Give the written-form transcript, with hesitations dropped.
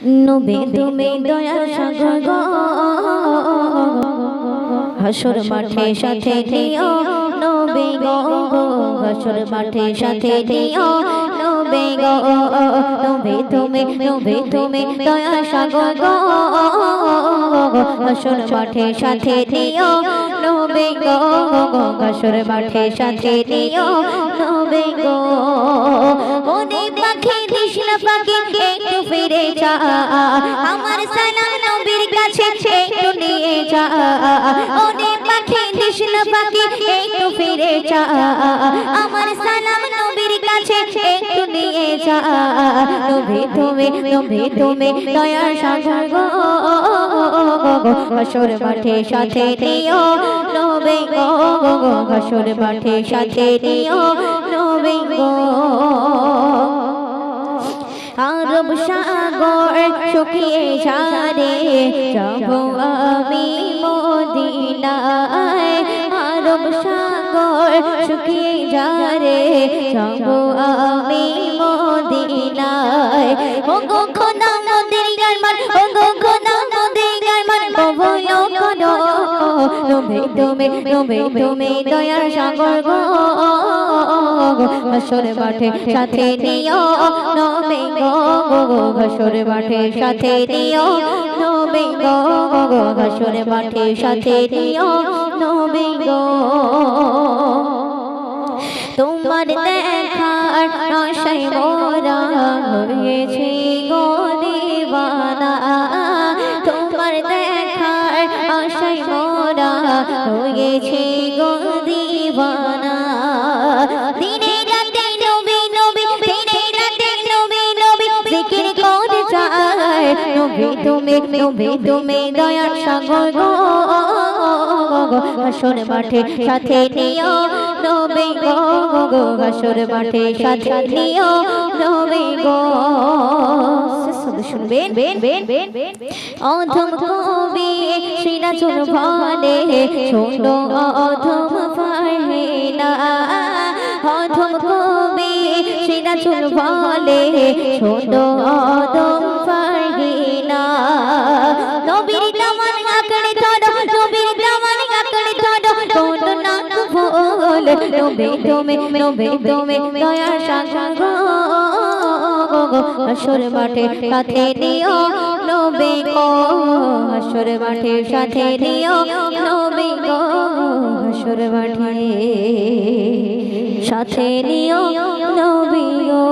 নবী তুমি দয়ার সাগর গো, হাসর মাঠে সাথে নিও নবী গো, হাসর মাঠে সাথে নিও নবী গো। নবী তুমি দয়ার সাগর গো, হাসর মাঠে সাথে নিও নবী গো, হাসর মাঠে সাথে নিও নবী গো। ওরে পাখি কৃষ্ণ পাখি একটু ফিরে যা, আমার সালাম নবীর কাছে একটু নিয়ে যা। ওরে পাখি কৃষ্ণ পাখি একটু ফিরে যা, আমার সালাম নবীর কাছে একটু নিয়ে যা। নবী তুমি দয়ার সাগর গো, হাসর মাঠে সাথে নিও নবী গো, হাসর মাঠে সাথে নিও নবী গো। আরব সাগর শুকিয়ে যারে, যাবো আমি মদিনায়। আরব সাগর শুকিয়ে যারে, যাবো আমি মদিনায়। ও গো খোদা মদিনার মান, ও গো খোদা মদিনার মান কবুল করো। তুমি দয়ার সাগর গো, হাসর মাঠে সাথে নিও নবী গো, হাসর মাঠে সাথে নিও নবী গো, হাসর মাঠে সাথে নিও নবী গো। তোমার দেখার আশায় মোরা হয়েছি গো দিওয়ানা, তোমার দেখার আশায় মোরা হয়েছি গো দিওয়ানা। দিনে রাতে নবী নবী, দিনে রাতে নবী নবী জিকির করে যায়। নবী তুমি দয়ার সাগর গো, হাসর মাঠে সাথে নিও নবী গো, হাসর মাঠে সাথে নিও নবী গো। শুনবেন অধম কবি সিরাজুল বলে, শোনো অধম ফারহিনা। অধম কবি সিরাজুল বলে, শোনো অধম ফারহিনা। নবীর দামান আঁকড়ে ধরো, নবীর দামান আঁকড়ে ধরো, কোনো না ভুল। নবী তুমি দয়ার সাগর গো, হাসর মাঠে সাথে নিও নবী গো, হাসর মাঠে সাথে নিও নবী গো, হাসর মাঠে সাথে নিও নবী গো।